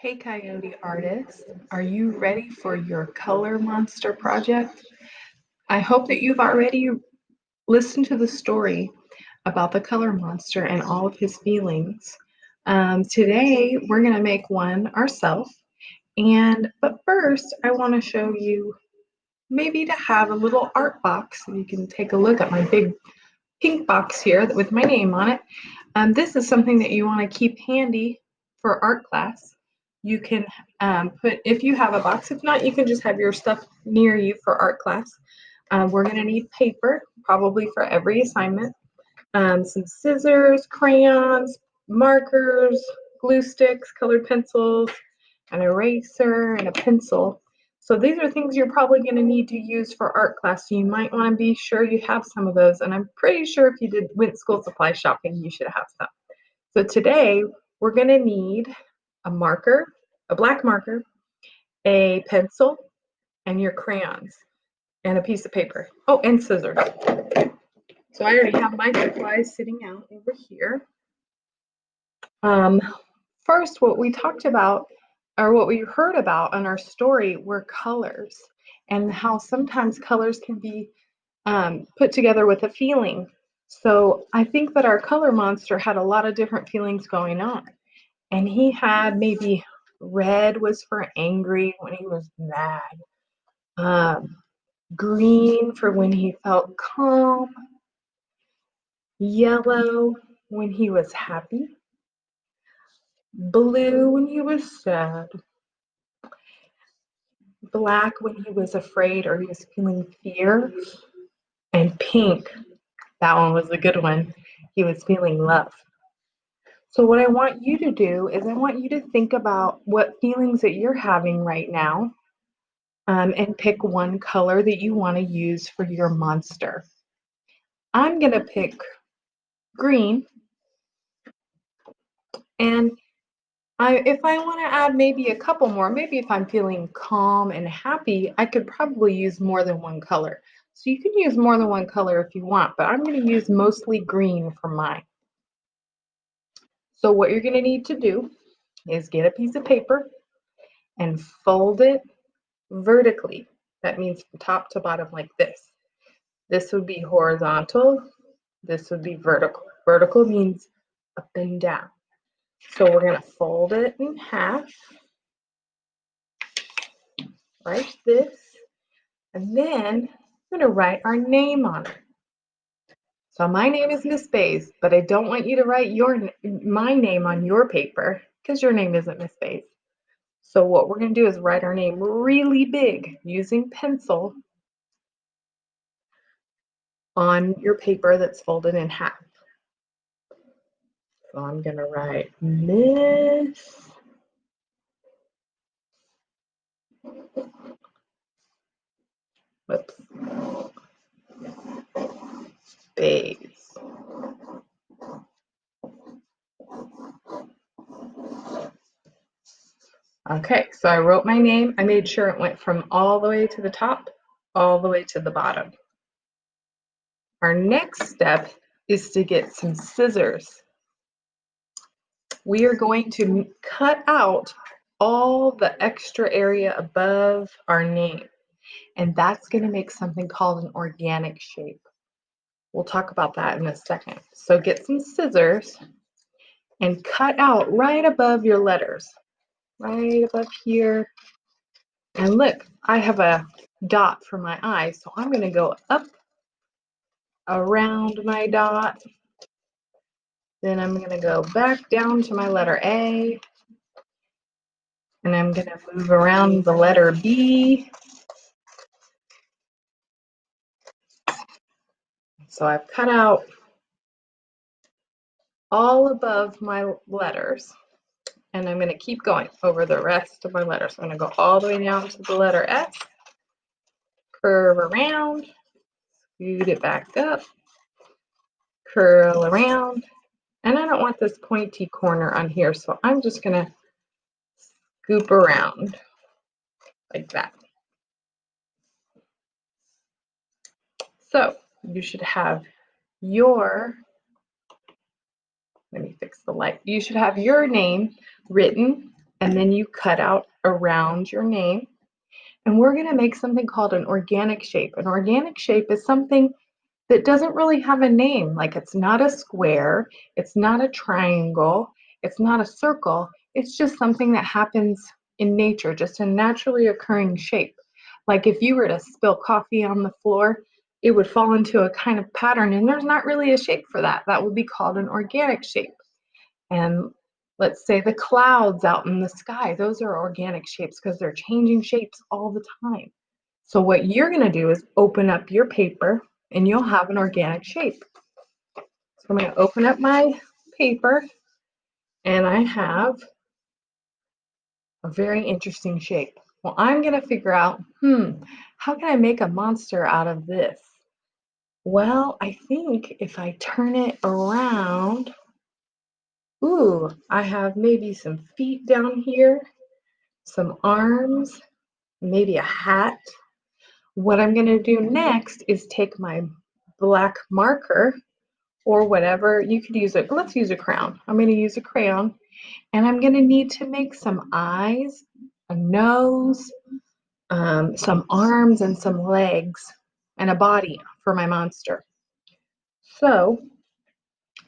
Hey Coyote artists, are you ready for your color monster project? I hope that you've already listened to the story about the color monster and all of his feelings. Today we're going to make one ourselves, but first I want to show you maybe to have a little art box so you can take a look at my big pink box here with my name on it. This is something that you want to keep handy for art class. You can put, if you have a box, if not, you can just have your stuff near you for art class. We're going to need paper, probably for every assignment, some scissors, crayons, markers, glue sticks, colored pencils, an eraser, and a pencil. So these are things you're probably going to need to use for art class. So you might want to be sure you have some of those. And I'm pretty sure if you went school supply shopping, you should have some. So today we're going to need a marker, a black marker, a pencil, and your crayons, and a piece of paper. Oh, and scissors. So I already have my supplies sitting out over here. First, what we talked about, or what we heard about in our story, were colors, and how sometimes colors can be put together with a feeling. So I think that our color monster had a lot of different feelings going on. And he had maybe red was for angry when he was mad, um, green for when he felt calm, yellow when he was happy, blue when he was sad, black when he was afraid or he was feeling fear, and pink, that one was a good one, he was feeling love. So what I want you to do is I want you to think about what feelings that you're having right now, and pick one color that you want to use for your monster. I'm going to pick green, and if I want to add maybe a couple more, maybe if I'm feeling calm and happy, I could probably use more than one color. So you can use more than one color if you want, but I'm going to use mostly green for mine. So what you're going to need to do is get a piece of paper and fold it vertically. That means from top to bottom like this. This would be horizontal. This would be vertical. Vertical means up and down. So we're going to fold it in half like this. And then I'm going to write our name on it. So my name is Miss Bays, but I don't want you to write my name on your paper because your name isn't Miss Bays. So what we're going to do is write our name really big using pencil on your paper that's folded in half. So I'm going to write Miss Bays. Okay, so I wrote my name. I made sure it went from all the way to the top, all the way to the bottom. Our next step is to get some scissors. We are going to cut out all the extra area above our name, and that's going to make something called an organic shape. We'll talk about that in a second. So get some scissors and cut out right above your letters, right above here. And look, I have a dot for my eye, so I'm going to go up around my dot. Then I'm going to go back down to my letter A, and I'm going to move around the letter B. So I've cut out all above my letters, and I'm going to keep going over the rest of my letters. I'm going to go all the way down to the letter S, curve around, scoot it back up, curl around, and I don't want this pointy corner on here, so I'm just going to scoop around like that. So you should have your, let me fix the light. You should have your name written and then you cut out around your name. And we're going to make something called an organic shape. An organic shape is something that doesn't really have a name. Like it's not a square, it's not a triangle, it's not a circle. It's just something that happens in nature, just a naturally occurring shape. Like if you were to spill coffee on the floor, it would fall into a kind of pattern, and there's not really a shape for that. That would be called an organic shape. And let's say the clouds out in the sky, those are organic shapes because they're changing shapes all the time. So what you're going to do is open up your paper and you'll have an organic shape. So I'm going to open up my paper and I have a very interesting shape. Well, I'm going to figure out, how can I make a monster out of this? Well, I think if I turn it around, I have maybe some feet down here, some arms, maybe a hat. What I'm going to do next is take my black marker or whatever. You could use it. Let's use a crayon. I'm going to use a crayon, and I'm going to need to make some eyes, a nose, some arms, and some legs, and a body for my monster. So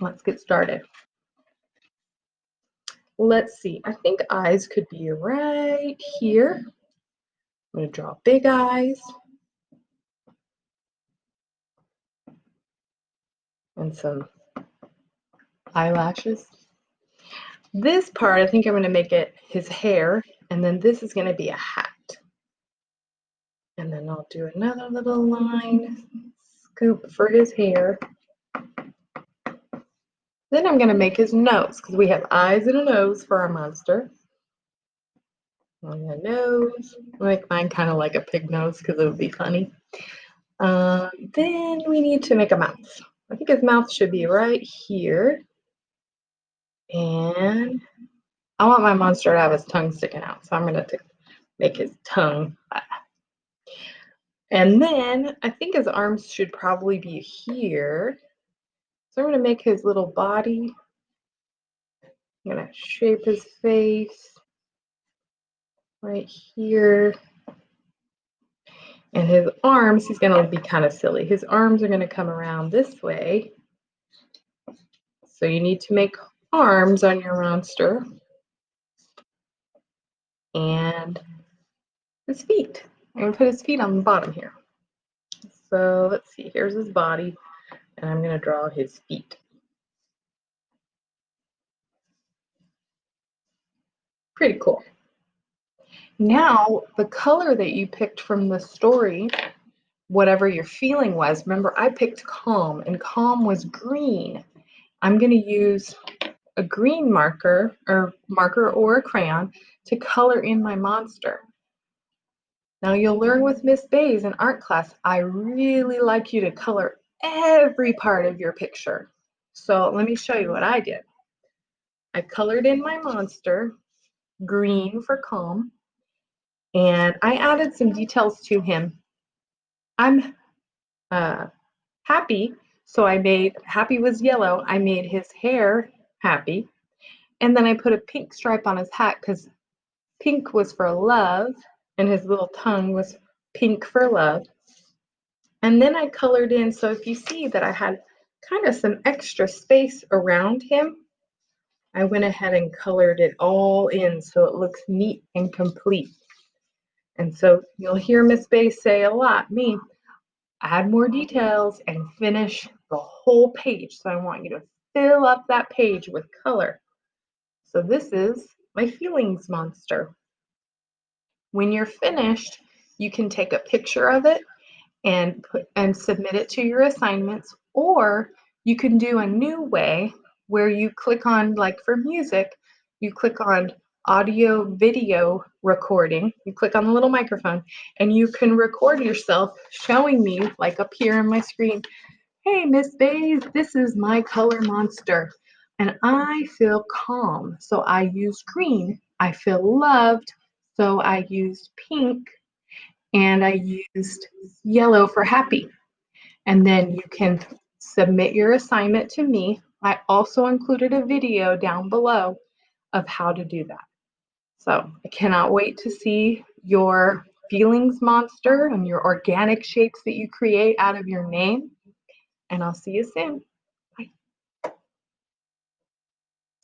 let's get started. Let's see. I think eyes could be right here. I'm going to draw big eyes and some eyelashes. This part, I think I'm going to make it his hair, and then this is going to be a hat. And then I'll do another little line, scoop for his hair. Then I'm going to make his nose, because we have eyes and a nose for our monster. On the nose, I'll make mine kind of like a pig nose, because it would be funny. Then we need to make a mouth. I think his mouth should be right here. And I want my monster to have his tongue sticking out, so I'm going to make his tongue. And then I think his arms should probably be here. So I'm going to make his little body. I'm going to shape his face right here. And his arms, he's going to be kind of silly. His arms are going to come around this way. So you need to make arms on your monster. And his feet. I'm going to put his feet on the bottom here. So let's see, here's his body, and I'm going to draw his feet. Pretty cool. Now, the color that you picked from the story, whatever your feeling was, remember I picked calm, and calm was green. I'm going to use a green marker or a crayon to color in my monster. Now you'll learn with Miss Bays in art class, I really like you to color every part of your picture. So let me show you what I did. I colored in my monster, green for calm, and I added some details to him. I'm happy, so I made, happy was yellow, I made his hair happy, and then I put a pink stripe on his hat because pink was for love, and his little tongue was pink for love. And then I colored in, so if you see that I had kind of some extra space around him, I went ahead and colored it all in so it looks neat and complete. And so you'll hear Miss Bay say a lot, me, add more details and finish the whole page. So I want you to fill up that page with color. So this is my feelings monster. When you're finished, you can take a picture of it and submit it to your assignments, or you can do a new way where you click on, like for music, you click on audio video recording, you click on the little microphone, and you can record yourself showing me, like up here on my screen, hey Miss Bays, this is my color monster and I feel calm, so I use green. I feel loved, so I used pink, and I used yellow for happy. And then you can submit your assignment to me. I also included a video down below of how to do that. So I cannot wait to see your feelings monster and your organic shapes that you create out of your name. And I'll see you soon.